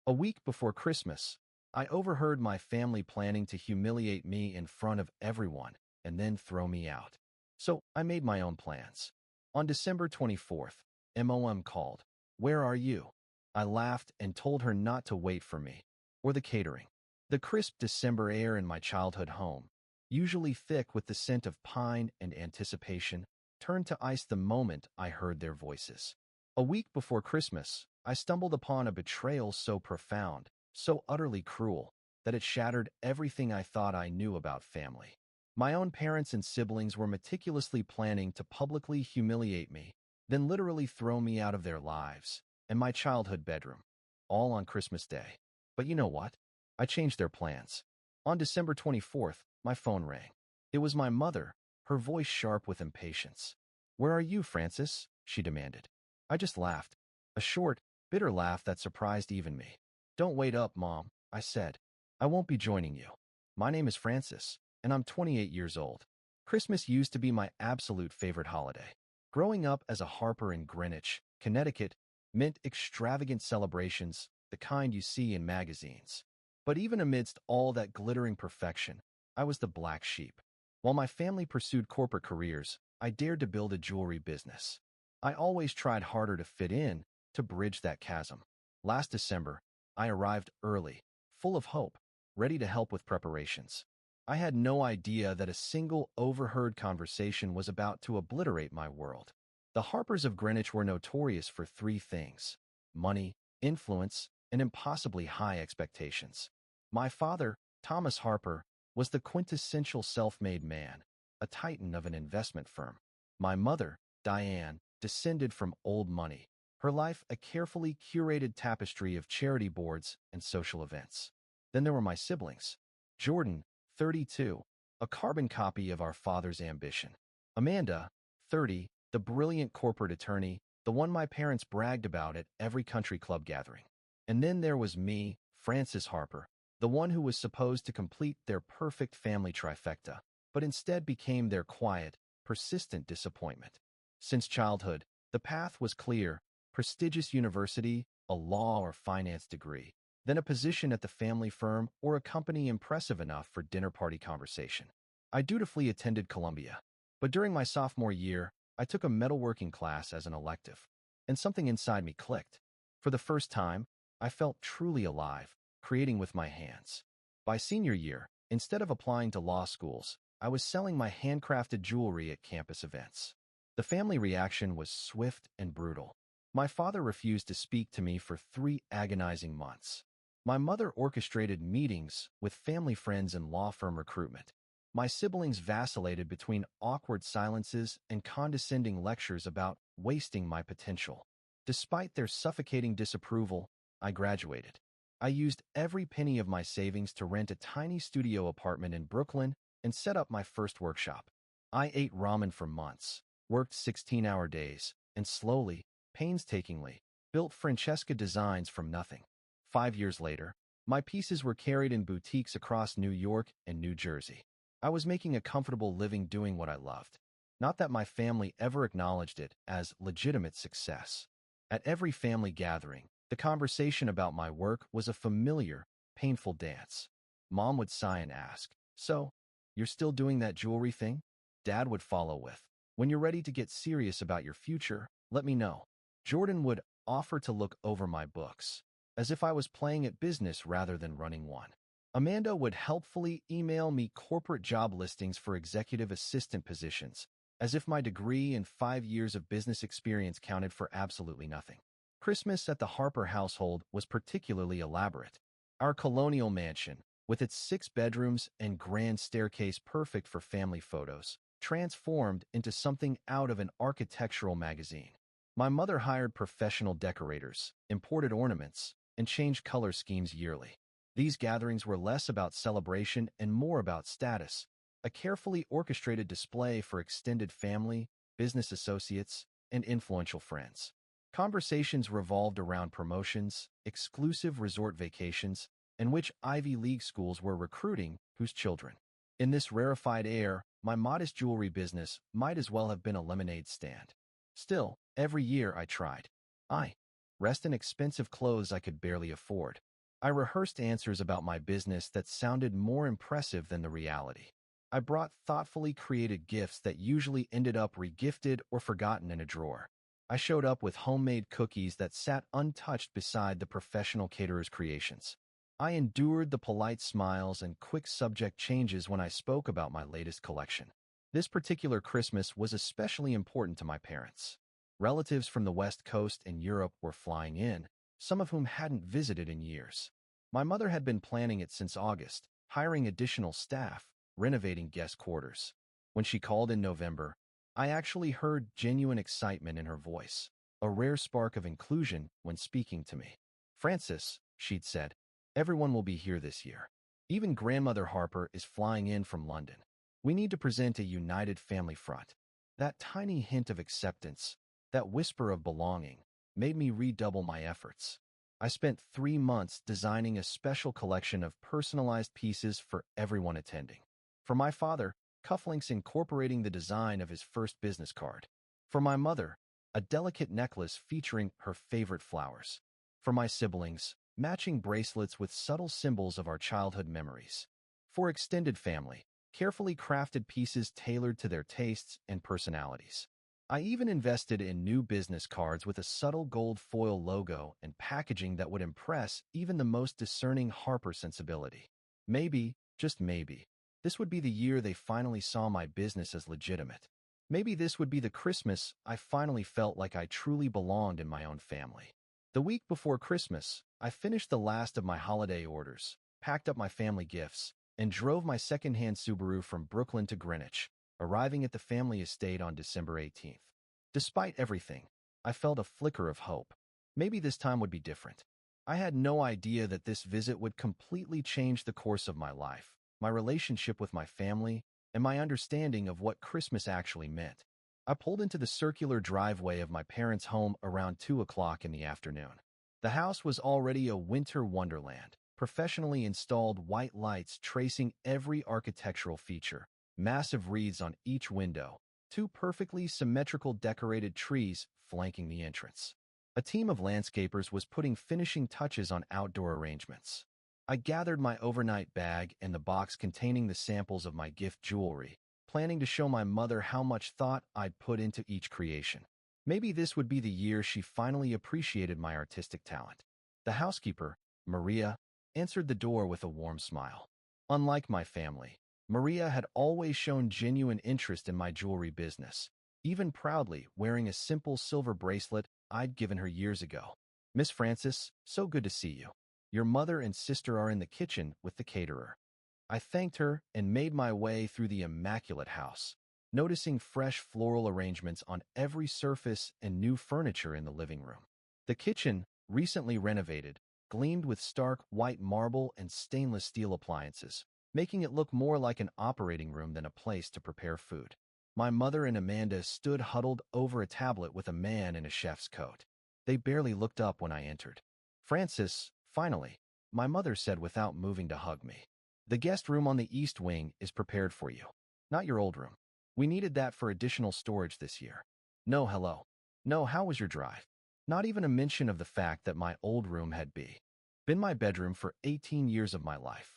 A week before Christmas, I overheard my family planning to humiliate me in front of everyone and then throw me out. So I made my own plans. On December 24th, Mom called. "Where are you?" I laughed and told her not to wait for me or the catering. The crisp December air in my childhood home, usually thick with the scent of pine and anticipation, turned to ice the moment I heard their voices. A week before Christmas, I stumbled upon a betrayal so profound, so utterly cruel, that it shattered everything I thought I knew about family. My own parents and siblings were meticulously planning to publicly humiliate me, then literally throw me out of their lives and my childhood bedroom, all on Christmas Day. But you know what? I changed their plans. On December 24th, my phone rang. It was my mother, her voice sharp with impatience. "Where are you, Francis?" she demanded. I just laughed, a short, bitter laugh that surprised even me. "Don't wait up, Mom," I said. "I won't be joining you. My name is Francis, and I'm 28 years old. Christmas used to be my absolute favorite holiday. Growing up as a Harper in Greenwich, Connecticut, meant extravagant celebrations, the kind you see in magazines. But even amidst all that glittering perfection, I was the black sheep. While my family pursued corporate careers, I dared to build a jewelry business. I always tried harder to fit in, to bridge that chasm. Last December, I arrived early, full of hope, ready to help with preparations. I had no idea that a single overheard conversation was about to obliterate my world. The Harpers of Greenwich were notorious for three things: money, influence, and impossibly high expectations. My father, Thomas Harper, was the quintessential self-made man, a titan of an investment firm. My mother, Diane, descended from old money, her life a carefully curated tapestry of charity boards and social events. Then there were my siblings. Jordan, 32, a carbon copy of our father's ambition. Amanda, 30, the brilliant corporate attorney, the one my parents bragged about at every country club gathering. And then there was me, Francis Harper, the one who was supposed to complete their perfect family trifecta, but instead became their quiet, persistent disappointment. Since childhood, the path was clear: prestigious university, a law or finance degree, then a position at the family firm or a company impressive enough for dinner party conversation. I dutifully attended Columbia, but during my sophomore year, I took a metalworking class as an elective, and something inside me clicked. For the first time, I felt truly alive, creating with my hands. By senior year, instead of applying to law schools, I was selling my handcrafted jewelry at campus events. The family reaction was swift and brutal. My father refused to speak to me for 3 agonizing months. My mother orchestrated meetings with family friends and law firm recruitment. My siblings vacillated between awkward silences and condescending lectures about wasting my potential. Despite their suffocating disapproval, I graduated. I used every penny of my savings to rent a tiny studio apartment in Brooklyn and set up my first workshop. I ate ramen for months, worked 16-hour days, and slowly, painstakingly, built Francesca designs from nothing. 5 years later, my pieces were carried in boutiques across New York and New Jersey. I was making a comfortable living doing what I loved. Not that my family ever acknowledged it as legitimate success. At every family gathering, the conversation about my work was a familiar, painful dance. Mom would sigh and ask, "So, you're still doing that jewelry thing?" Dad would follow with, "When you're ready to get serious about your future, let me know." Jordan would offer to look over my books, as if I was playing at business rather than running one. Amanda would helpfully email me corporate job listings for executive assistant positions, as if my degree and 5 years of business experience counted for absolutely nothing. Christmas at the Harper household was particularly elaborate. Our colonial mansion, with its 6 bedrooms and grand staircase perfect for family photos, transformed into something out of an architectural magazine. My mother hired professional decorators, imported ornaments, and changed color schemes yearly. These gatherings were less about celebration and more about status, a carefully orchestrated display for extended family, business associates, and influential friends. Conversations revolved around promotions, exclusive resort vacations, and which Ivy League schools were recruiting whose children. In this rarefied air, my modest jewelry business might as well have been a lemonade stand. Still, every year I tried. I rest in expensive clothes I could barely afford. I rehearsed answers about my business that sounded more impressive than the reality. I brought thoughtfully created gifts that usually ended up regifted or forgotten in a drawer. I showed up with homemade cookies that sat untouched beside the professional caterer's creations. I endured the polite smiles and quick subject changes when I spoke about my latest collection. This particular Christmas was especially important to my parents. Relatives from the West Coast and Europe were flying in, some of whom hadn't visited in years. My mother had been planning it since August, hiring additional staff, renovating guest quarters. When she called in November, I actually heard genuine excitement in her voice, a rare spark of inclusion when speaking to me. "Francis," she'd said, "everyone will be here this year. Even Grandmother Harper is flying in from London. We need to present a united family front." That tiny hint of acceptance, that whisper of belonging, made me redouble my efforts. I spent 3 months designing a special collection of personalized pieces for everyone attending. For my father, cufflinks incorporating the design of his first business card. For my mother, a delicate necklace featuring her favorite flowers. For my siblings, matching bracelets with subtle symbols of our childhood memories. For extended family, carefully crafted pieces tailored to their tastes and personalities. I even invested in new business cards with a subtle gold foil logo and packaging that would impress even the most discerning Harper sensibility. Maybe, just maybe, this would be the year they finally saw my business as legitimate. Maybe this would be the Christmas I finally felt like I truly belonged in my own family. The week before Christmas, I finished the last of my holiday orders, packed up my family gifts, and drove my second-hand Subaru from Brooklyn to Greenwich, arriving at the family estate on December 18th. Despite everything, I felt a flicker of hope. Maybe this time would be different. I had no idea that this visit would completely change the course of my life, my relationship with my family, and my understanding of what Christmas actually meant. I pulled into the circular driveway of my parents' home around 2 o'clock in the afternoon. The house was already a winter wonderland, professionally installed white lights tracing every architectural feature, massive wreaths on each window, 2 perfectly symmetrical decorated trees flanking the entrance. A team of landscapers was putting finishing touches on outdoor arrangements. I gathered my overnight bag and the box containing the samples of my gift jewelry, planning to show my mother how much thought I'd put into each creation. Maybe this would be the year she finally appreciated my artistic talent. The housekeeper, Maria, answered the door with a warm smile. Unlike my family, Maria had always shown genuine interest in my jewelry business, even proudly wearing a simple silver bracelet I'd given her years ago. "Miss Francis, so good to see you. Your mother and sister are in the kitchen with the caterer." I thanked her and made my way through the immaculate house, noticing fresh floral arrangements on every surface and new furniture in the living room. The kitchen, recently renovated, gleamed with stark white marble and stainless steel appliances, making it look more like an operating room than a place to prepare food. My mother and Amanda stood huddled over a tablet with a man in a chef's coat. They barely looked up when I entered. "Francis, finally," my mother said without moving to hug me. "The guest room on the east wing is prepared for you. Not your old room. We needed that for additional storage this year." No hello. No, how was your drive? Not even a mention of the fact that my old room had been my bedroom for 18 years of my life.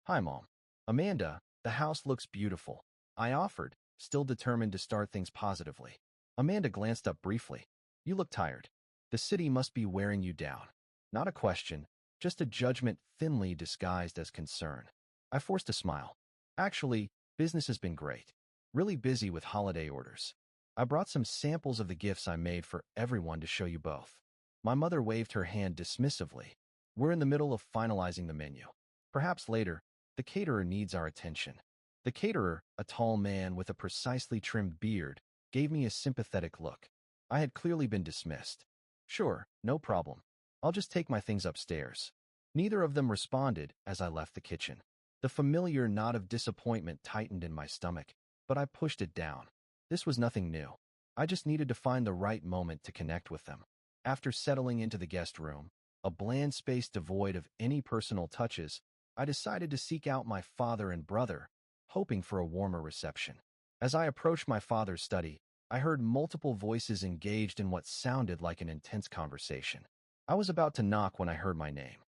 "Hi, Mom." "Amanda, the house looks beautiful," I offered, still determined to start things positively. Amanda glanced up briefly. "You look tired. The city must be wearing you down." Not a question, just a judgment thinly disguised as concern. I forced a smile. "Actually, business has been great. Really busy with holiday orders. I brought some samples of the gifts I made for everyone to show you both." My mother waved her hand dismissively. "We're in the middle of finalizing the menu. Perhaps later. The caterer needs our attention." The caterer, a tall man with a precisely trimmed beard, gave me a sympathetic look. I had clearly been dismissed. "Sure, no problem. I'll just take my things upstairs." Neither of them responded as I left the kitchen. The familiar knot of disappointment tightened in my stomach, but I pushed it down. This was nothing new. I just needed to find the right moment to connect with them. After settling into the guest room, a bland space devoid of any personal touches, I decided to seek out my father and brother, hoping for a warmer reception. As I approached my father's study, I heard multiple voices engaged in what sounded like an intense conversation. I was about to knock when I heard my name.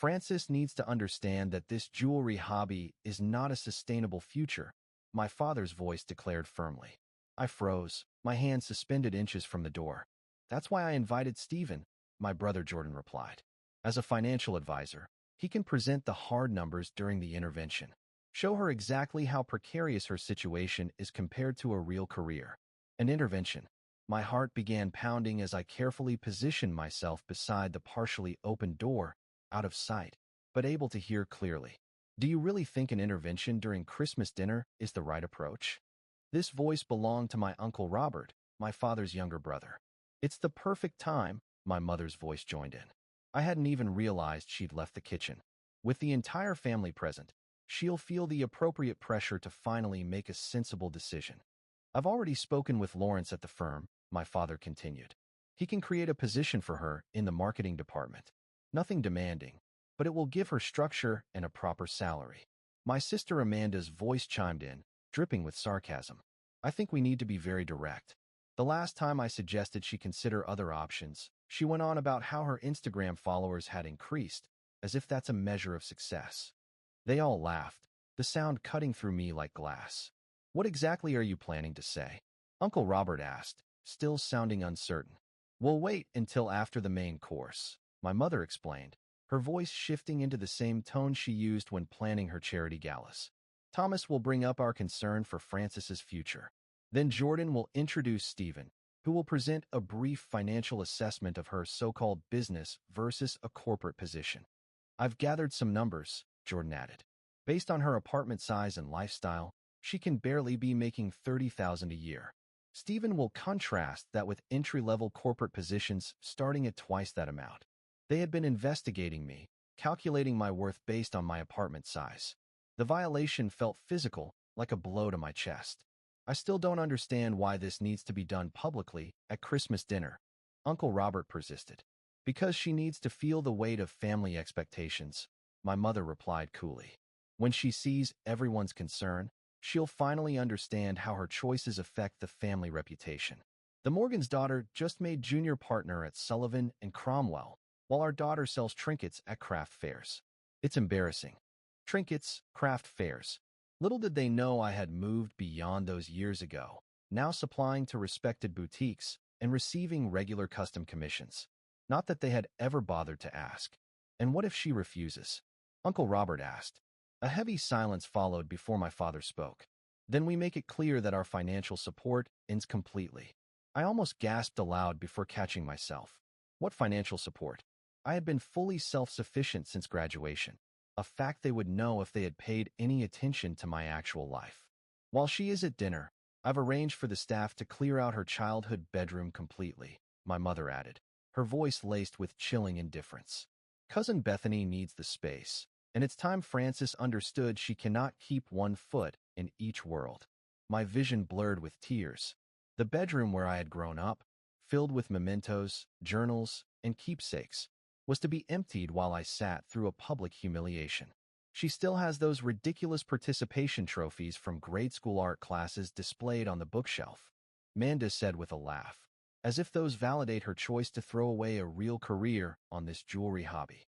Francis needs to understand that this jewelry hobby is not a sustainable future, my father's voice declared firmly. I froze, my hand suspended inches from the door. That's why I invited Stephen, my brother Jordan replied. As a financial advisor, he can present the hard numbers during the intervention. Show her exactly how precarious her situation is compared to a real career. An intervention. My heart began pounding as I carefully positioned myself beside the partially open door, out of sight, but able to hear clearly. Do you really think an intervention during Christmas dinner is the right approach? This voice belonged to my Uncle Robert, my father's younger brother. It's the perfect time, my mother's voice joined in. I hadn't even realized she'd left the kitchen. With the entire family present, she'll feel the appropriate pressure to finally make a sensible decision. I've already spoken with Lawrence at the firm, my father continued. He can create a position for her in the marketing department. Nothing demanding, but it will give her structure and a proper salary. My sister Amanda's voice chimed in, dripping with sarcasm. I think we need to be very direct. The last time I suggested she consider other options, she went on about how her Instagram followers had increased, as if that's a measure of success. They all laughed, the sound cutting through me like glass. What exactly are you planning to say? Uncle Robert asked, still sounding uncertain. We'll wait until after the main course, my mother explained, her voice shifting into the same tone she used when planning her charity galas. Thomas will bring up our concern for Francis's future. Then Jordan will introduce Stephen, who will present a brief financial assessment of her so-called business versus a corporate position. I've gathered some numbers, Jordan added. Based on her apartment size and lifestyle, she can barely be making $30,000 a year. Stephen will contrast that with entry-level corporate positions starting at twice that amount. They had been investigating me, calculating my worth based on my apartment size. The violation felt physical, like a blow to my chest. I still don't understand why this needs to be done publicly at Christmas dinner, Uncle Robert persisted. Because she needs to feel the weight of family expectations, my mother replied coolly. When she sees everyone's concern, she'll finally understand how her choices affect the family reputation. The Morgan's daughter just made junior partner at Sullivan and Cromwell, while our daughter sells trinkets at craft fairs. It's embarrassing. Trinkets, craft fairs. Little did they know I had moved beyond those years ago, now supplying to respected boutiques and receiving regular custom commissions. Not that they had ever bothered to ask. And what if she refuses? Uncle Robert asked. A heavy silence followed before my father spoke. Then we make it clear that our financial support ends completely. I almost gasped aloud before catching myself. What financial support? I had been fully self-sufficient since graduation, a fact they would know if they had paid any attention to my actual life. While she is at dinner, I've arranged for the staff to clear out her childhood bedroom completely, my mother added, her voice laced with chilling indifference. Cousin Bethany needs the space, and it's time Frances understood she cannot keep one foot in each world. My vision blurred with tears. The bedroom where I had grown up, filled with mementos, journals, and keepsakes, was to be emptied while I sat through a public humiliation. She still has those ridiculous participation trophies from grade school art classes displayed on the bookshelf, Manda said with a laugh, as if those validate her choice to throw away a real career on this jewelry hobby.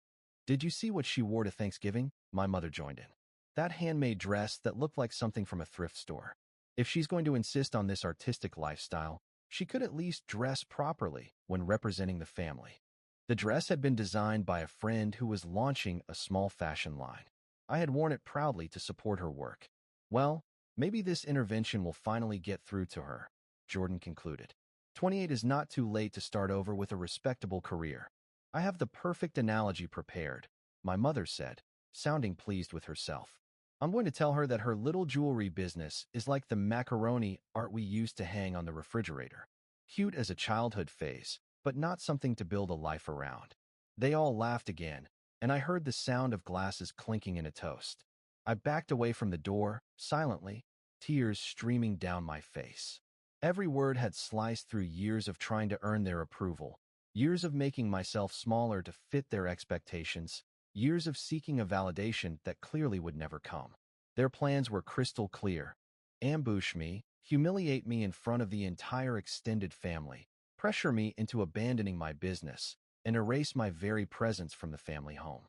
Did you see what she wore to Thanksgiving? My mother joined in. That handmade dress that looked like something from a thrift store. If she's going to insist on this artistic lifestyle, she could at least dress properly when representing the family. The dress had been designed by a friend who was launching a small fashion line. I had worn it proudly to support her work. Well, maybe this intervention will finally get through to her, Jordan concluded. 28 is not too late to start over with a respectable career. I have the perfect analogy prepared, my mother said, sounding pleased with herself. I'm going to tell her that her little jewelry business is like the macaroni art we used to hang on the refrigerator. Cute as a childhood phase, but not something to build a life around. They all laughed again, and I heard the sound of glasses clinking in a toast. I backed away from the door, silently, tears streaming down my face. Every word had sliced through years of trying to earn their approval, years of making myself smaller to fit their expectations, years of seeking a validation that clearly would never come. Their plans were crystal clear. Ambush me, humiliate me in front of the entire extended family, pressure me into abandoning my business, and erase my very presence from the family home.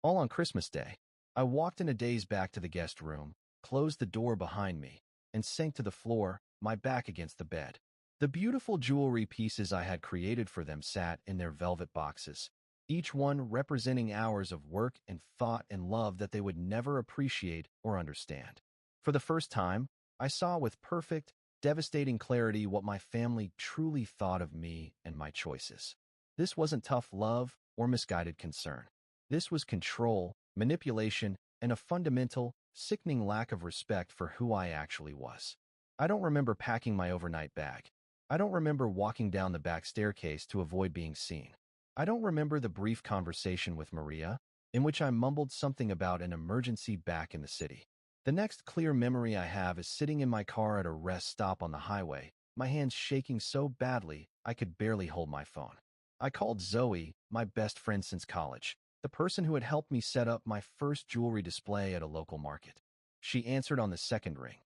all on Christmas Day. I walked in a daze back to the guest room, closed the door behind me, and sank to the floor, my back against the bed. The beautiful jewelry pieces I had created for them sat in their velvet boxes, each one representing hours of work and thought and love that they would never appreciate or understand. For the first time, I saw with perfect, devastating clarity what my family truly thought of me and my choices. This wasn't tough love or misguided concern. This was control, manipulation, and a fundamental, sickening lack of respect for who I actually was. I don't remember packing my overnight bag. I don't remember walking down the back staircase to avoid being seen. I don't remember the brief conversation with Maria, in which I mumbled something about an emergency back in the city. The next clear memory I have is sitting in my car at a rest stop on the highway, my hands shaking so badly I could barely hold my phone. I called Zoe, my best friend since college, the person who had helped me set up my first jewelry display at a local market. She answered on the second ring.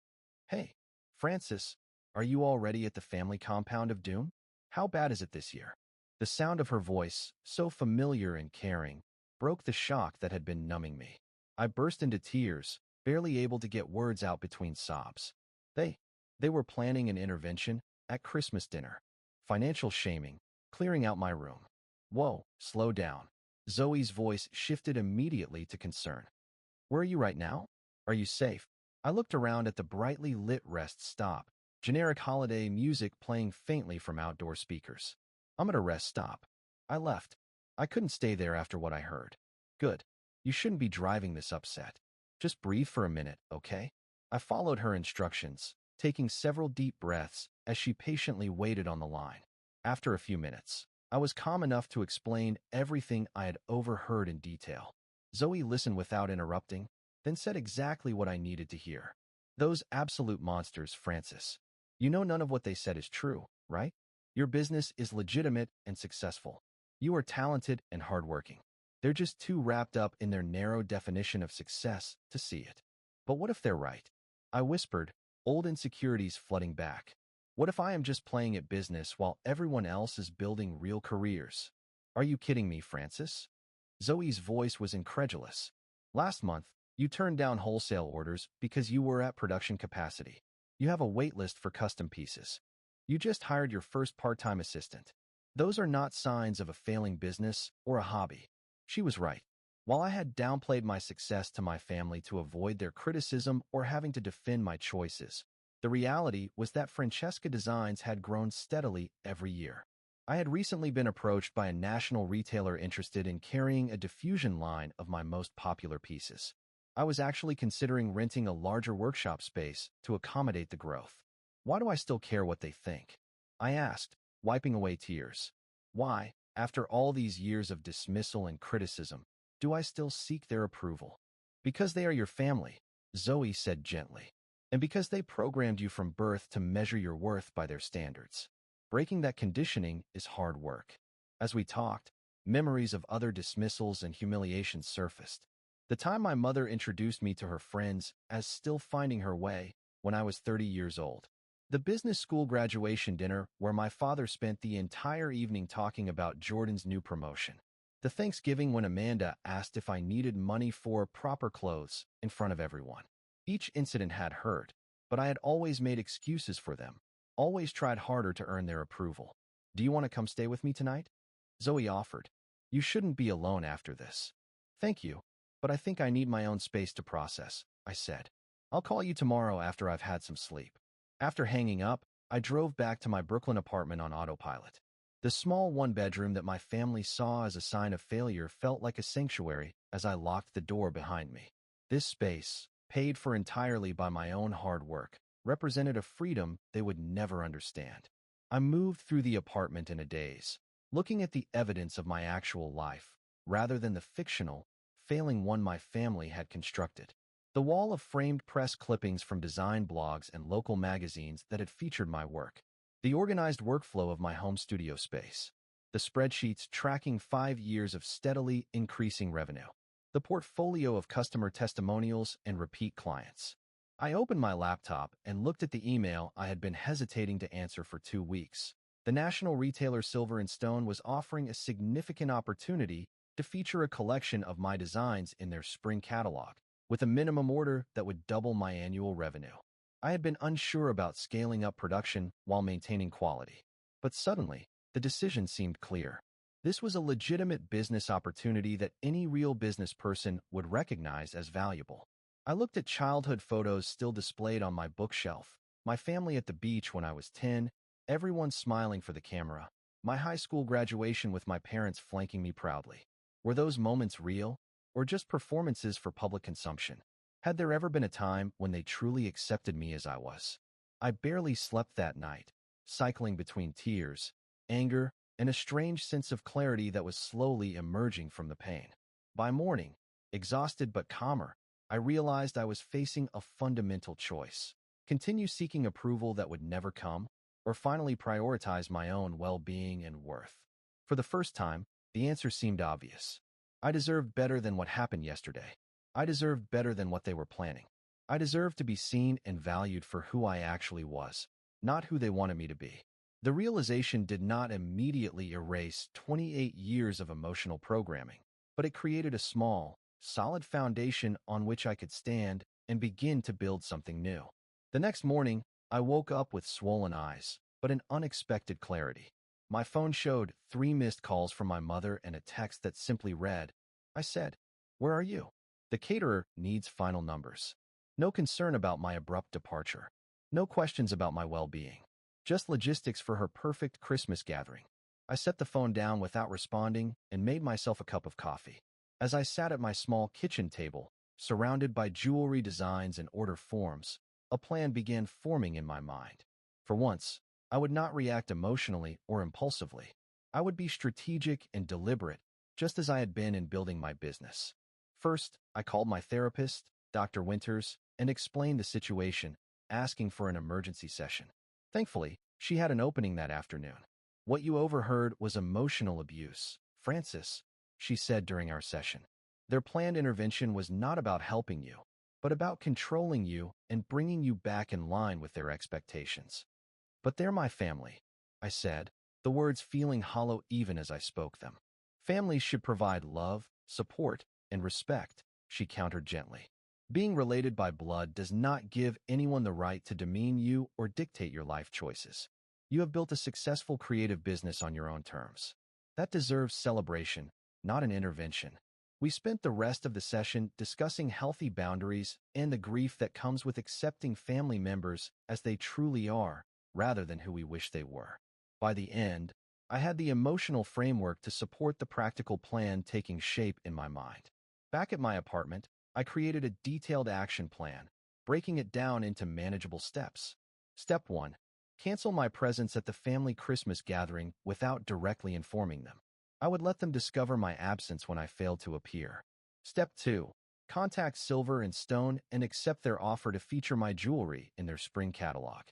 "Hey, Francis, are you already at the family compound of doom? How bad is it this year?" The sound of her voice, so familiar and caring, broke the shock that had been numbing me. I burst into tears, barely able to get words out between sobs. They were planning an intervention at Christmas dinner. Financial shaming, clearing out my room. Whoa, slow down. Zoe's voice shifted immediately to concern. "Where are you right now? Are you safe?" I looked around at the brightly lit rest stop, generic holiday music playing faintly from outdoor speakers. "I'm at a rest stop." I left. I couldn't stay there after what I heard. "Good. You shouldn't be driving this upset. Just breathe for a minute, okay?" I followed her instructions, taking several deep breaths as she patiently waited on the line. After a few minutes, I was calm enough to explain everything I had overheard in detail. Zoe listened without interrupting, then said exactly what I needed to hear. "Those absolute monsters, Francis. You know none of what they said is true, right? Your business is legitimate and successful. You are talented and hardworking. They're just too wrapped up in their narrow definition of success to see it." "But what if they're right?" I whispered, old insecurities flooding back. "What if I am just playing at business while everyone else is building real careers?" "Are you kidding me, Francis?" Zoe's voice was incredulous. "Last month, you turned down wholesale orders because you were at production capacity. You have a wait list for custom pieces. You just hired your first part-time assistant. Those are not signs of a failing business or a hobby." She was right. While I had downplayed my success to my family to avoid their criticism or having to defend my choices, the reality was that Francesca Designs had grown steadily every year. I had recently been approached by a national retailer interested in carrying a diffusion line of my most popular pieces. I was actually considering renting a larger workshop space to accommodate the growth. "Why do I still care what they think?" I asked, wiping away tears. "Why, after all these years of dismissal and criticism, do I still seek their approval?" "Because they are your family," Zoe said gently. "And because they programmed you from birth to measure your worth by their standards. Breaking that conditioning is hard work." As we talked, memories of other dismissals and humiliations surfaced. The time my mother introduced me to her friends as still finding her way when I was 30 years old. The business school graduation dinner where my father spent the entire evening talking about Jordan's new promotion. The Thanksgiving when Amanda asked if I needed money for proper clothes in front of everyone. Each incident had hurt, but I had always made excuses for them, always tried harder to earn their approval. "Do you want to come stay with me tonight?" Zoe offered. "You shouldn't be alone after this." "Thank you, but I think I need my own space to process," I said. "I'll call you tomorrow after I've had some sleep." After hanging up, I drove back to my Brooklyn apartment on autopilot. The small one-bedroom that my family saw as a sign of failure felt like a sanctuary as I locked the door behind me. This space, paid for entirely by my own hard work, represented a freedom they would never understand. I moved through the apartment in a daze, looking at the evidence of my actual life, rather than the fictional, failing one my family had constructed. The wall of framed press clippings from design blogs and local magazines that had featured my work. The organized workflow of my home studio space. The spreadsheets tracking 5 years of steadily increasing revenue. The portfolio of customer testimonials and repeat clients. I opened my laptop and looked at the email I had been hesitating to answer for 2 weeks. The national retailer Silver & Stone was offering a significant opportunity to feature a collection of my designs in their spring catalog, with a minimum order that would double my annual revenue. I had been unsure about scaling up production while maintaining quality. But suddenly, the decision seemed clear. This was a legitimate business opportunity that any real business person would recognize as valuable. I looked at childhood photos still displayed on my bookshelf, my family at the beach when I was 10, everyone smiling for the camera, my high school graduation with my parents flanking me proudly. Were those moments real, or just performances for public consumption? Had there ever been a time when they truly accepted me as I was? I barely slept that night, cycling between tears, anger, and a strange sense of clarity that was slowly emerging from the pain. By morning, exhausted but calmer, I realized I was facing a fundamental choice: continue seeking approval that would never come, or finally prioritize my own well-being and worth. For the first time, the answer seemed obvious. I deserved better than what happened yesterday. I deserved better than what they were planning. I deserved to be seen and valued for who I actually was, not who they wanted me to be. The realization did not immediately erase 28 years of emotional programming, but it created a small, solid foundation on which I could stand and begin to build something new. The next morning, I woke up with swollen eyes, but an unexpected clarity. My phone showed 3 missed calls from my mother and a text that simply read, I said, "Where are you?" The caterer needs final numbers. No concern about my abrupt departure. No questions about my well-being. Just logistics for her perfect Christmas gathering. I set the phone down without responding and made myself a cup of coffee. As I sat at my small kitchen table, surrounded by jewelry designs and order forms, a plan began forming in my mind. For once, I would not react emotionally or impulsively. I would be strategic and deliberate, just as I had been in building my business. First, I called my therapist, Dr. Winters, and explained the situation, asking for an emergency session. Thankfully, she had an opening that afternoon. "What you overheard was emotional abuse, Francis," she said during our session. "Their planned intervention was not about helping you, but about controlling you and bringing you back in line with their expectations." "But they're my family," I said, the words feeling hollow even as I spoke them. "Families should provide love, support, and respect," she countered gently. "Being related by blood does not give anyone the right to demean you or dictate your life choices. You have built a successful creative business on your own terms. That deserves celebration, not an intervention." We spent the rest of the session discussing healthy boundaries and the grief that comes with accepting family members as they truly are, rather than who we wish they were. By the end, I had the emotional framework to support the practical plan taking shape in my mind. Back at my apartment, I created a detailed action plan, breaking it down into manageable steps. Step 1. Cancel my presence at the family Christmas gathering without directly informing them. I would let them discover my absence when I failed to appear. Step 2. Contact Silver and Stone and accept their offer to feature my jewelry in their spring catalog.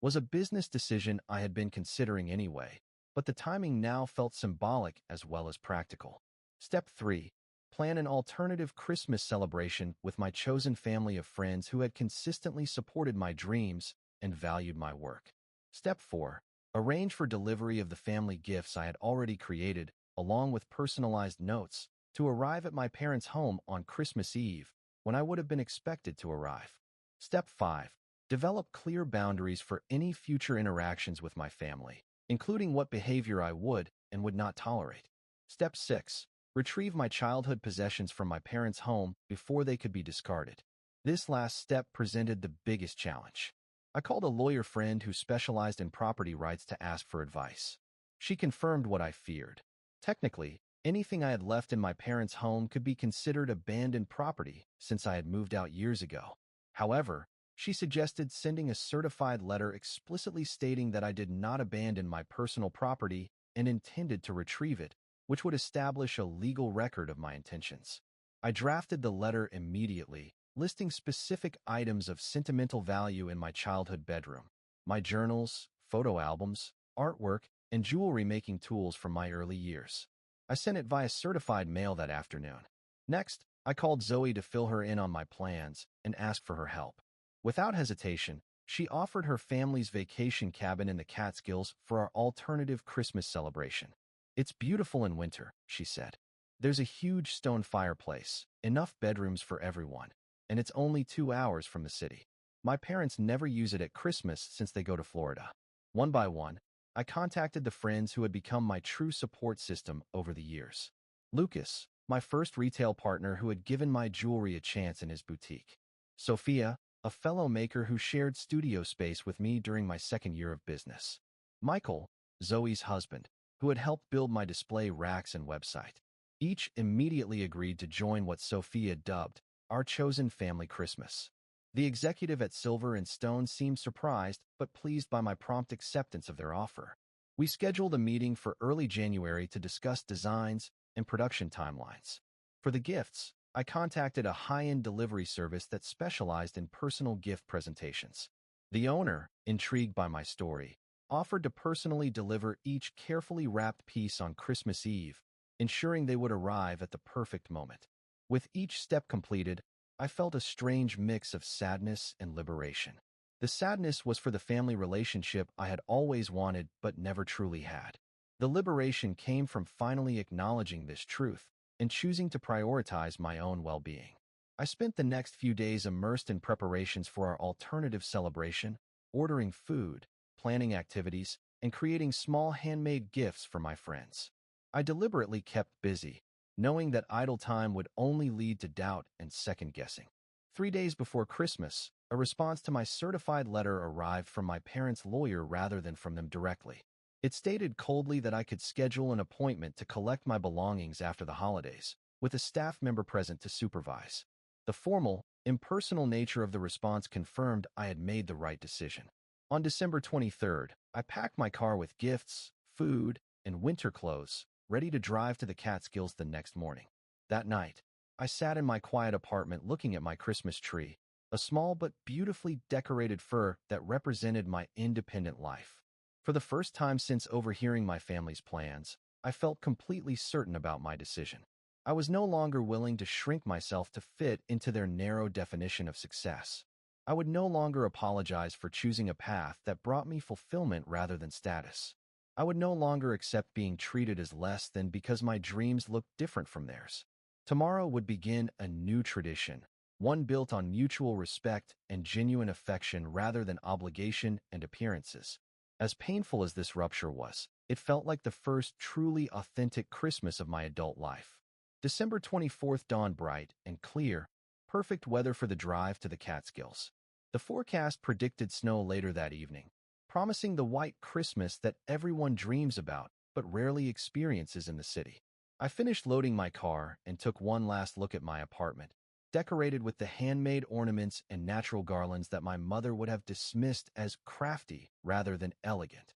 Was a business decision I had been considering anyway, but the timing now felt symbolic as well as practical. Step 3. Plan an alternative Christmas celebration with my chosen family of friends who had consistently supported my dreams and valued my work. Step 4. Arrange for delivery of the family gifts I had already created, along with personalized notes, to arrive at my parents' home on Christmas Eve, when I would have been expected to arrive. Step 5. Develop clear boundaries for any future interactions with my family, including what behavior I would and would not tolerate. Step 6. Retrieve my childhood possessions from my parents' home before they could be discarded. This last step presented the biggest challenge. I called a lawyer friend who specialized in property rights to ask for advice. She confirmed what I feared. Technically, anything I had left in my parents' home could be considered abandoned property since I had moved out years ago. However, she suggested sending a certified letter explicitly stating that I did not abandon my personal property and intended to retrieve it, which would establish a legal record of my intentions. I drafted the letter immediately, listing specific items of sentimental value in my childhood bedroom: my journals, photo albums, artwork, and jewelry-making tools from my early years. I sent it via certified mail that afternoon. Next, I called Zoe to fill her in on my plans and ask for her help. Without hesitation, she offered her family's vacation cabin in the Catskills for our alternative Christmas celebration. "It's beautiful in winter," she said. There's a huge stone fireplace, enough bedrooms for everyone, and it's only 2 hours from the city. My parents never use it at Christmas since they go to Florida. One by one, I contacted the friends who had become my true support system over the years. Lucas, my first retail partner who had given my jewelry a chance in his boutique. Sophia, a fellow maker who shared studio space with me during my second year of business. Michael, Zoe's husband, who had helped build my display racks and website. Each immediately agreed to join what Sophia dubbed our chosen family Christmas. The executive at Silver and Stone seemed surprised but pleased by my prompt acceptance of their offer. We scheduled a meeting for early January to discuss designs and production timelines. For the gifts, I contacted a high-end delivery service that specialized in personal gift presentations. The owner, intrigued by my story, offered to personally deliver each carefully wrapped piece on Christmas Eve, ensuring they would arrive at the perfect moment. With each step completed, I felt a strange mix of sadness and liberation. The sadness was for the family relationship I had always wanted but never truly had. The liberation came from finally acknowledging this truth and choosing to prioritize my own well-being. I spent the next few days immersed in preparations for our alternative celebration, ordering food, planning activities, and creating small handmade gifts for my friends. I deliberately kept busy, knowing that idle time would only lead to doubt and second-guessing. 3 days before Christmas, a response to my certified letter arrived from my parents' lawyer rather than from them directly. It stated coldly that I could schedule an appointment to collect my belongings after the holidays, with a staff member present to supervise. The formal, impersonal nature of the response confirmed I had made the right decision. On December 23rd, I packed my car with gifts, food, and winter clothes, ready to drive to the Catskills the next morning. That night, I sat in my quiet apartment looking at my Christmas tree, a small but beautifully decorated fir that represented my independent life. For the first time since overhearing my family's plans, I felt completely certain about my decision. I was no longer willing to shrink myself to fit into their narrow definition of success. I would no longer apologize for choosing a path that brought me fulfillment rather than status. I would no longer accept being treated as less than because my dreams looked different from theirs. Tomorrow would begin a new tradition, one built on mutual respect and genuine affection rather than obligation and appearances. As painful as this rupture was, it felt like the first truly authentic Christmas of my adult life. December 24th dawned bright and clear, perfect weather for the drive to the Catskills. The forecast predicted snow later that evening, promising the white Christmas that everyone dreams about but rarely experiences in the city. I finished loading my car and took one last look at my apartment, decorated with the handmade ornaments and natural garlands that my mother would have dismissed as crafty rather than elegant.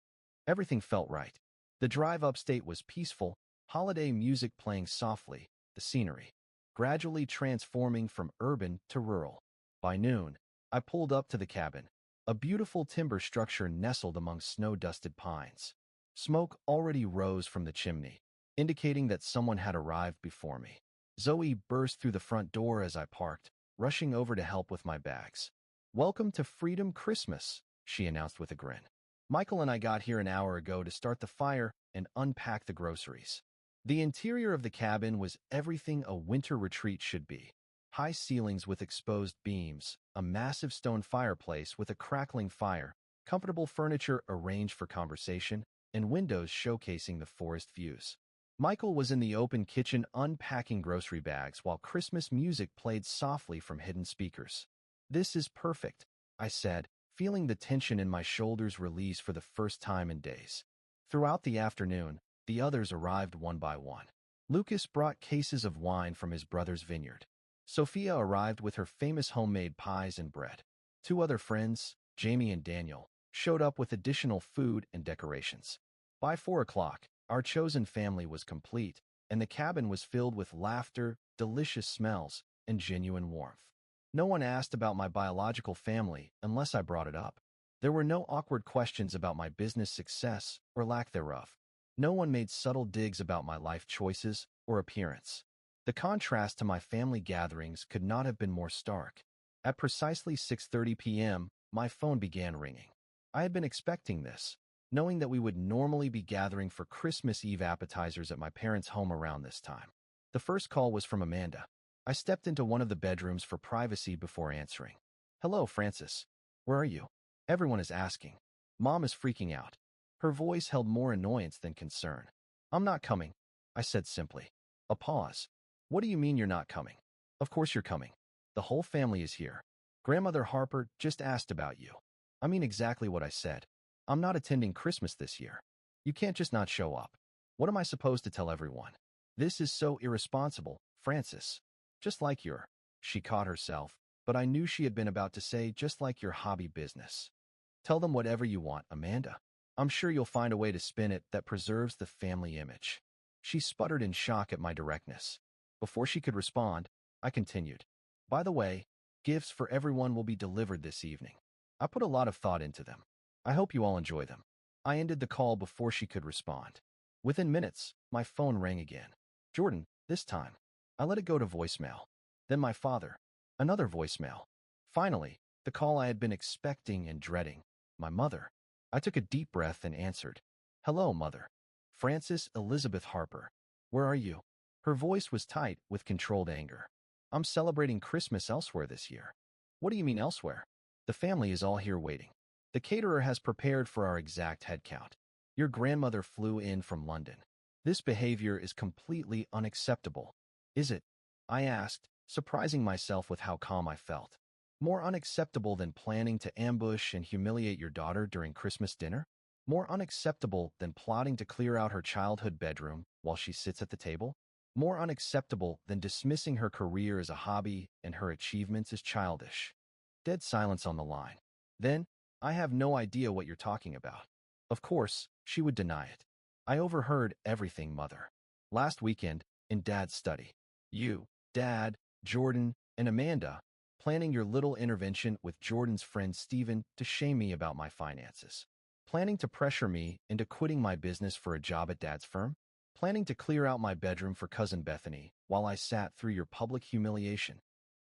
Everything felt right. The drive upstate was peaceful, holiday music playing softly, the scenery gradually transforming from urban to rural. By noon, I pulled up to the cabin, a beautiful timber structure nestled among snow-dusted pines. Smoke already rose from the chimney, indicating that someone had arrived before me. Zoe burst through the front door as I parked, rushing over to help with my bags. "Welcome to Freedom Christmas," she announced with a grin. "Michael and I got here an hour ago to start the fire and unpack the groceries." The interior of the cabin was everything a winter retreat should be. High ceilings with exposed beams, a massive stone fireplace with a crackling fire, comfortable furniture arranged for conversation, and windows showcasing the forest views. Michael was in the open kitchen unpacking grocery bags while Christmas music played softly from hidden speakers. "This is perfect," I said, feeling the tension in my shoulders release for the first time in days. Throughout the afternoon, the others arrived one by one. Lucas brought cases of wine from his brother's vineyard. Sophia arrived with her famous homemade pies and bread. Two other friends, Jamie and Daniel, showed up with additional food and decorations. By 4 o'clock, our chosen family was complete, and the cabin was filled with laughter, delicious smells, and genuine warmth. No one asked about my biological family unless I brought it up. There were no awkward questions about my business success or lack thereof. No one made subtle digs about my life choices or appearance. The contrast to my family gatherings could not have been more stark. At precisely 6:30 p.m., my phone began ringing. I had been expecting this, knowing that we would normally be gathering for Christmas Eve appetizers at my parents' home around this time. The first call was from Amanda. I stepped into one of the bedrooms for privacy before answering. Hello, Francis. Where are you? Everyone is asking. Mom is freaking out. Her voice held more annoyance than concern. I'm not coming, I said simply. A pause. What do you mean you're not coming? Of course you're coming. The whole family is here. Grandmother Harper just asked about you. I mean exactly what I said. I'm not attending Christmas this year. You can't just not show up. What am I supposed to tell everyone? This is so irresponsible, Francis. Just like your... She caught herself, but I knew she had been about to say just like your hobby business. Tell them whatever you want, Amanda. I'm sure you'll find a way to spin it that preserves the family image. She sputtered in shock at my directness. Before she could respond, I continued. By the way, gifts for everyone will be delivered this evening. I put a lot of thought into them. I hope you all enjoy them. I ended the call before she could respond. Within minutes, my phone rang again. Jordan, this time. I let it go to voicemail. Then my father. Another voicemail. Finally, the call I had been expecting and dreading. My mother. I took a deep breath and answered. Hello, Mother. Frances Elizabeth Harper. Where are you? Her voice was tight with controlled anger. I'm celebrating Christmas elsewhere this year. What do you mean elsewhere? The family is all here waiting. The caterer has prepared for our exact head count. Your grandmother flew in from London. This behavior is completely unacceptable. Is it? I asked, surprising myself with how calm I felt. More unacceptable than planning to ambush and humiliate your daughter during Christmas dinner? More unacceptable than plotting to clear out her childhood bedroom while she sits at the table? More unacceptable than dismissing her career as a hobby and her achievements as childish? Dead silence on the line. Then, I have no idea what you're talking about. Of course, she would deny it. I overheard everything, Mother. Last weekend, in Dad's study. You, Dad, Jordan, and Amanda, planning your little intervention with Jordan's friend Stephen to shame me about my finances. Planning to pressure me into quitting my business for a job at Dad's firm? Planning to clear out my bedroom for Cousin Bethany while I sat through your public humiliation?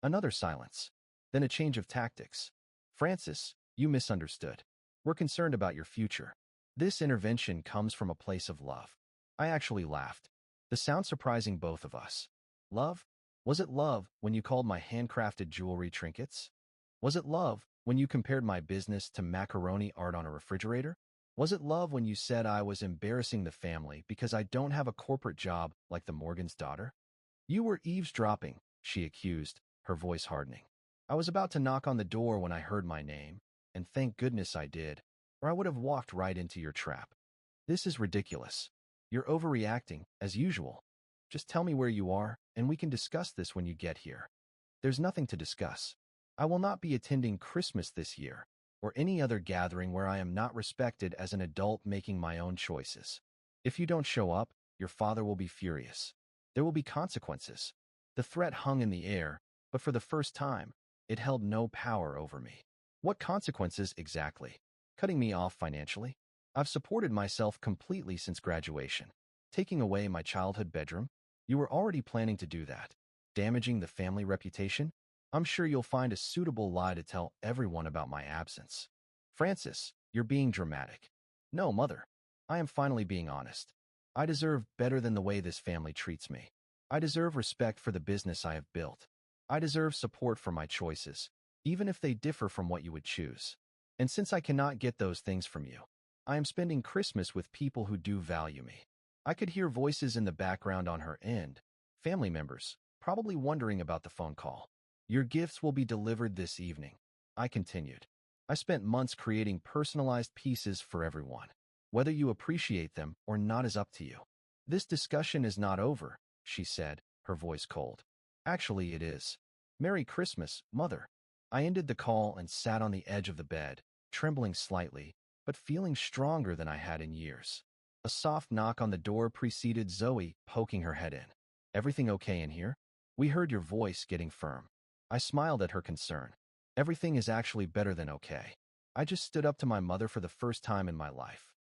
Another silence. Then a change of tactics. Francis, you misunderstood. We're concerned about your future. This intervention comes from a place of love. I actually laughed. The sound surprising both of us. Love? Was it love when you called my handcrafted jewelry trinkets? Was it love when you compared my business to macaroni art on a refrigerator? Was it love when you said I was embarrassing the family because I don't have a corporate job like the Morgan's daughter? You were eavesdropping, she accused, her voice hardening. I was about to knock on the door when I heard my name, and thank goodness I did, or I would have walked right into your trap. This is ridiculous. You're overreacting, as usual. Just tell me where you are, and we can discuss this when you get here. There's nothing to discuss. I will not be attending Christmas this year, or any other gathering where I am not respected as an adult making my own choices. If you don't show up, your father will be furious. There will be consequences. The threat hung in the air, but for the first time, it held no power over me. What consequences exactly? Cutting me off financially? I've supported myself completely since graduation. Taking away my childhood bedroom? You were already planning to do that. Damaging the family reputation? I'm sure you'll find a suitable lie to tell everyone about my absence. Francis, you're being dramatic. No, Mother. I am finally being honest. I deserve better than the way this family treats me. I deserve respect for the business I have built. I deserve support for my choices, even if they differ from what you would choose. And since I cannot get those things from you, I am spending Christmas with people who do value me. I could hear voices in the background on her end, family members, probably wondering about the phone call. Your gifts will be delivered this evening, I continued. I spent months creating personalized pieces for everyone. Whether you appreciate them or not is up to you. This discussion is not over, she said, her voice cold. Actually, it is. Merry Christmas, Mother. I ended the call and sat on the edge of the bed, trembling slightly, but feeling stronger than I had in years. A soft knock on the door preceded Zoe poking her head in. Everything okay in here? We heard your voice getting firm. I smiled at her concern. Everything is actually better than okay. I just stood up to my mother for the first time in my life.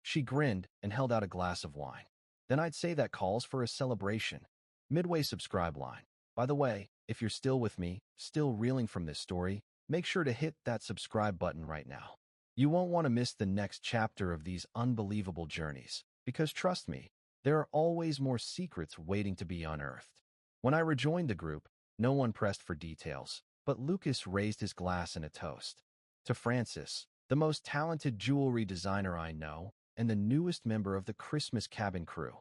She grinned and held out a glass of wine. Then I'd say that calls for a celebration. Midway subscribe line. By the way, if you're still with me, still reeling from this story, make sure to hit that subscribe button right now. You won't want to miss the next chapter of these unbelievable journeys, because trust me, There are always more secrets waiting to be unearthed. When I rejoined the group, no one pressed for details, but Lucas raised his glass in a toast. To Francis, the most talented jewelry designer I know, and the newest member of the Christmas cabin crew.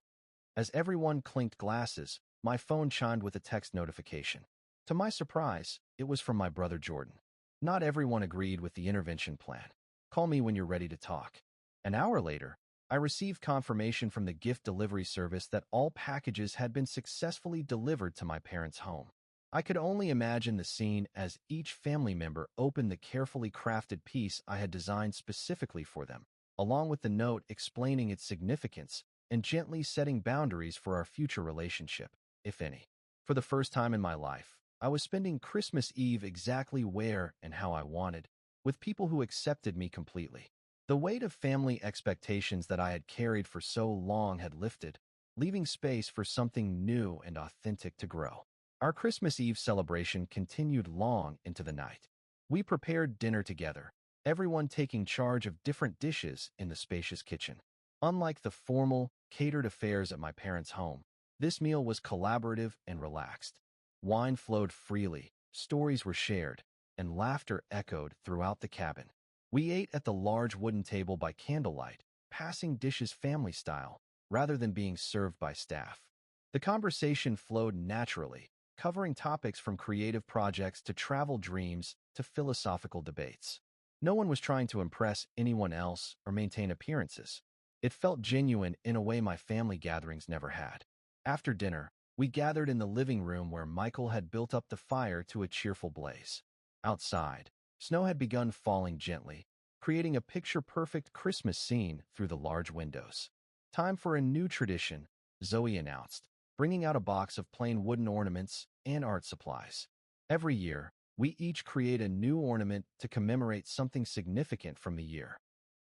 As everyone clinked glasses, my phone chimed with a text notification. To my surprise, it was from my brother Jordan. Not everyone agreed with the intervention plan. Call me when you're ready to talk. An hour later, I received confirmation from the gift delivery service that all packages had been successfully delivered to my parents' home. I could only imagine the scene as each family member opened the carefully crafted piece I had designed specifically for them, along with the note explaining its significance and gently setting boundaries for our future relationship, if any. For the first time in my life, I was spending Christmas Eve exactly where and how I wanted, with people who accepted me completely. The weight of family expectations that I had carried for so long had lifted, leaving space for something new and authentic to grow. Our Christmas Eve celebration continued long into the night. We prepared dinner together, everyone taking charge of different dishes in the spacious kitchen. Unlike the formal, catered affairs at my parents' home, this meal was collaborative and relaxed. Wine flowed freely, stories were shared, and laughter echoed throughout the cabin. We ate at the large wooden table by candlelight, passing dishes family style, rather than being served by staff. The conversation flowed naturally, covering topics from creative projects to travel dreams to philosophical debates. No one was trying to impress anyone else or maintain appearances. It felt genuine in a way my family gatherings never had. After dinner, we gathered in the living room where Michael had built up the fire to a cheerful blaze. Outside, snow had begun falling gently, creating a picture-perfect Christmas scene through the large windows. Time for a new tradition, Zoe announced, bringing out a box of plain wooden ornaments and art supplies. Every year, we each create a new ornament to commemorate something significant from the year.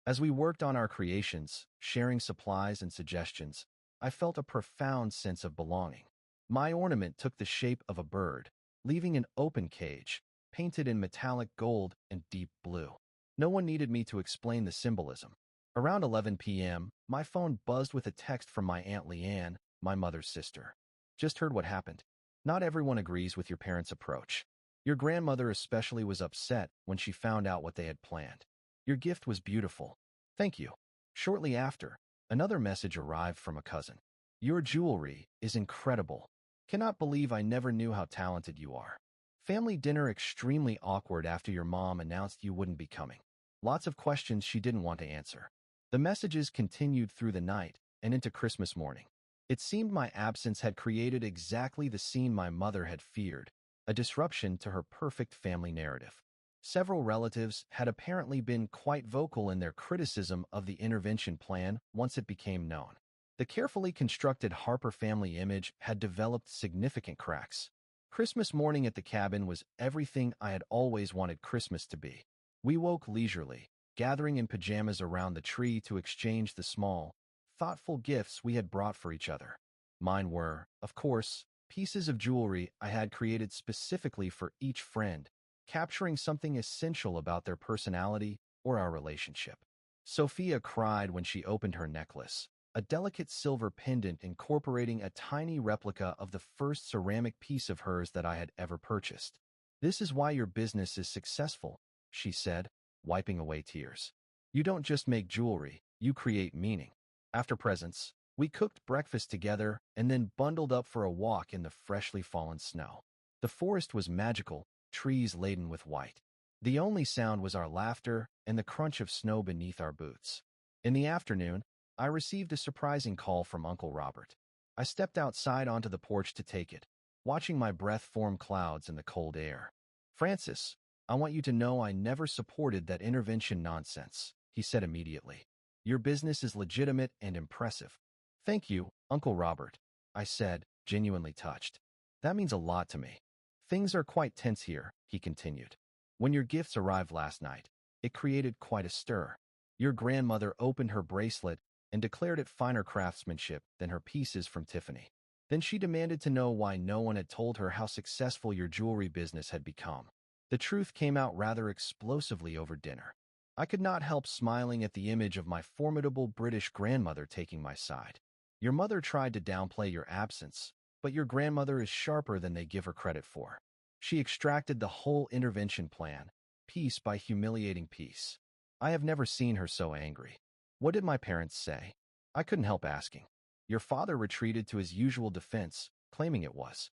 As we worked on our creations, sharing supplies and suggestions, I felt a profound sense of belonging. My ornament took the shape of a bird, leaving an open cage, painted in metallic gold and deep blue. No one needed me to explain the symbolism. Around 11 p.m., my phone buzzed with a text from my Aunt Leanne, my mother's sister. Just heard what happened. Not everyone agrees with your parents' approach. Your grandmother especially was upset when she found out what they had planned. Your gift was beautiful. Thank you. Shortly after, another message arrived from a cousin. Your jewelry is incredible. Cannot believe I never knew how talented you are. Family dinner extremely awkward after your mom announced you wouldn't be coming. Lots of questions she didn't want to answer. The messages continued through the night and into Christmas morning. It seemed my absence had created exactly the scene my mother had feared, a disruption to her perfect family narrative. Several relatives had apparently been quite vocal in their criticism of the intervention plan once it became known. The carefully constructed Harper family image had developed significant cracks. Christmas morning at the cabin was everything I had always wanted Christmas to be. We woke leisurely, gathering in pajamas around the tree to exchange the small, thoughtful gifts we had brought for each other. Mine were, of course, pieces of jewelry I had created specifically for each friend, capturing something essential about their personality or our relationship. Sophia cried when she opened her necklace, a delicate silver pendant incorporating a tiny replica of the first ceramic piece of hers that I had ever purchased. This is why your business is successful, she said, wiping away tears. You don't just make jewelry, you create meaning. After presents, we cooked breakfast together and then bundled up for a walk in the freshly fallen snow. The forest was magical, trees laden with white. The only sound was our laughter and the crunch of snow beneath our boots. In the afternoon, I received a surprising call from Uncle Robert. I stepped outside onto the porch to take it, watching my breath form clouds in the cold air. Francis, I want you to know I never supported that intervention nonsense, he said immediately. Your business is legitimate and impressive. Thank you, Uncle Robert, I said, genuinely touched. That means a lot to me. Things are quite tense here, he continued. When your gifts arrived last night, it created quite a stir. Your grandmother opened her bracelet and declared it finer craftsmanship than her pieces from Tiffany. Then she demanded to know why no one had told her how successful your jewelry business had become. The truth came out rather explosively over dinner. I could not help smiling at the image of my formidable British grandmother taking my side. Your mother tried to downplay your absence, but your grandmother is sharper than they give her credit for. She extracted the whole intervention plan, piece by humiliating piece. I have never seen her so angry. What did my parents say? I couldn't help asking. Your father retreated to his usual defense, claiming it was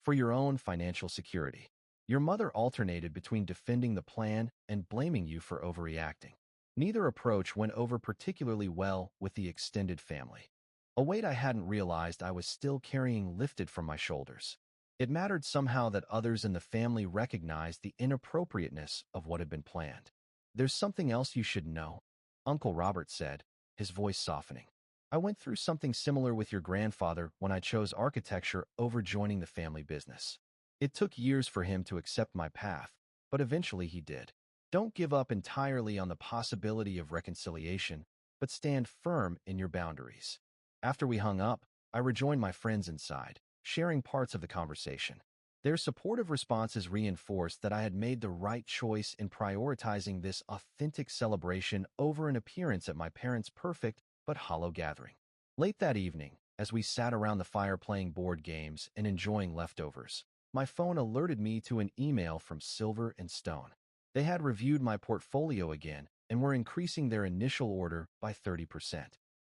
for your own financial security. Your mother alternated between defending the plan and blaming you for overreacting. Neither approach went over particularly well with the extended family. A weight I hadn't realized I was still carrying lifted from my shoulders. It mattered somehow that others in the family recognized the inappropriateness of what had been planned. There's something else you should know, Uncle Robert said, his voice softening. I went through something similar with your grandfather when I chose architecture over joining the family business. It took years for him to accept my path, but eventually he did. Don't give up entirely on the possibility of reconciliation, but stand firm in your boundaries. After we hung up, I rejoined my friends inside, sharing parts of the conversation. Their supportive responses reinforced that I had made the right choice in prioritizing this authentic celebration over an appearance at my parents' perfect but hollow gathering. Late that evening, as we sat around the fire playing board games and enjoying leftovers, my phone alerted me to an email from Silver and Stone. They had reviewed my portfolio again and were increasing their initial order by 30%.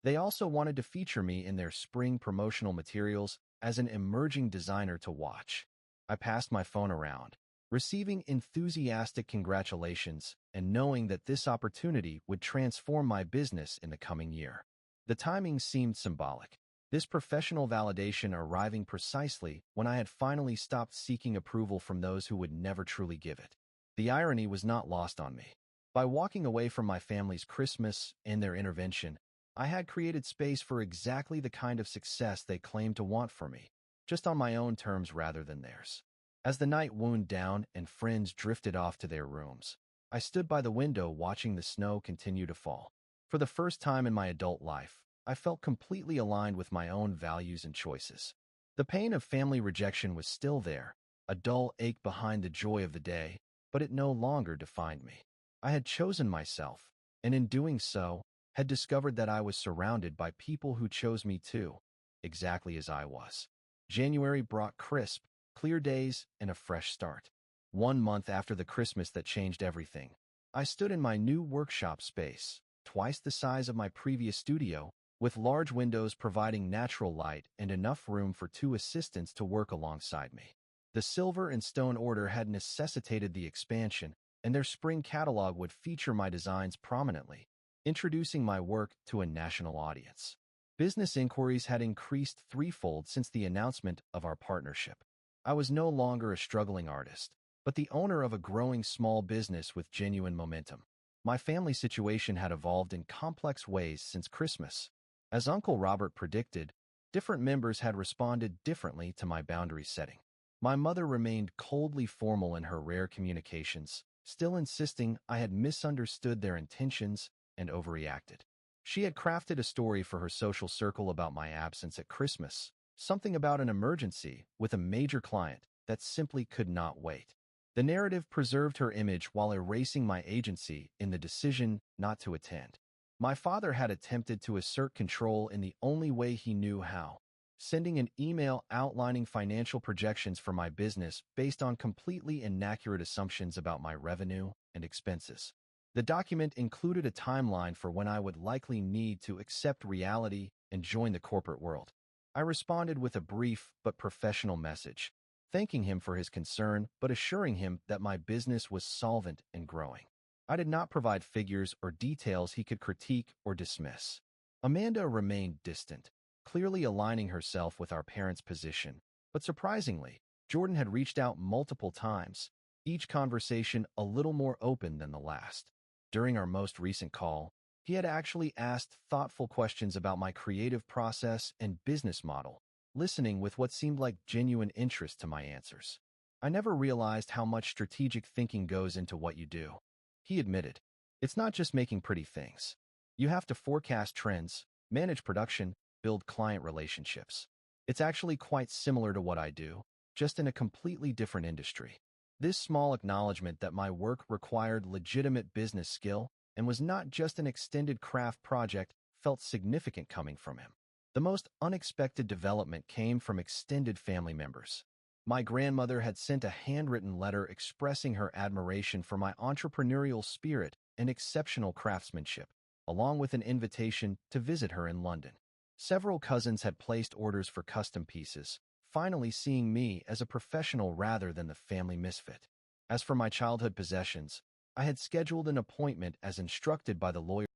They also wanted to feature me in their spring promotional materials as an emerging designer to watch. I passed my phone around, receiving enthusiastic congratulations and knowing that this opportunity would transform my business in the coming year. The timing seemed symbolic, this professional validation arriving precisely when I had finally stopped seeking approval from those who would never truly give it. The irony was not lost on me. By walking away from my family's Christmas and their intervention, I had created space for exactly the kind of success they claimed to want for me, just on my own terms rather than theirs. As the night wound down and friends drifted off to their rooms, I stood by the window watching the snow continue to fall. For the first time in my adult life, I felt completely aligned with my own values and choices. The pain of family rejection was still there, a dull ache behind the joy of the day, but it no longer defined me. I had chosen myself, and in doing so, had discovered that I was surrounded by people who chose me too, exactly as I was. January brought crisp, clear days and a fresh start. 1 month after the Christmas that changed everything, I stood in my new workshop space, twice the size of my previous studio, with large windows providing natural light and enough room for 2 assistants to work alongside me. The Silver and Stone order had necessitated the expansion, and their spring catalog would feature my designs prominently, introducing my work to a national audience. Business inquiries had increased threefold since the announcement of our partnership. I was no longer a struggling artist, but the owner of a growing small business with genuine momentum. My family situation had evolved in complex ways since Christmas. As Uncle Robert predicted, different members had responded differently to my boundary setting. My mother remained coldly formal in her rare communications, still insisting I had misunderstood their intentions and overreacted. She had crafted a story for her social circle about my absence at Christmas, something about an emergency with a major client that simply could not wait. The narrative preserved her image while erasing my agency in the decision not to attend. My father had attempted to assert control in the only way he knew how, sending an email outlining financial projections for my business based on completely inaccurate assumptions about my revenue and expenses. The document included a timeline for when I would likely need to accept reality and join the corporate world. I responded with a brief but professional message, thanking him for his concern but assuring him that my business was solvent and growing. I did not provide figures or details he could critique or dismiss. Amanda remained distant, clearly aligning herself with our parents' position, but surprisingly, Jordan had reached out multiple times, each conversation a little more open than the last. During our most recent call, he had actually asked thoughtful questions about my creative process and business model, listening with what seemed like genuine interest to my answers. I never realized how much strategic thinking goes into what you do. He admitted, it's not just making pretty things. You have to forecast trends, manage production, build client relationships. It's actually quite similar to what I do, just in a completely different industry. This small acknowledgement that my work required legitimate business skill and was not just an extended craft project felt significant coming from him. The most unexpected development came from extended family members. My grandmother had sent a handwritten letter expressing her admiration for my entrepreneurial spirit and exceptional craftsmanship, along with an invitation to visit her in London. Several cousins had placed orders for custom pieces, finally seeing me as a professional rather than the family misfit. As for my childhood possessions, I had scheduled an appointment as instructed by the lawyer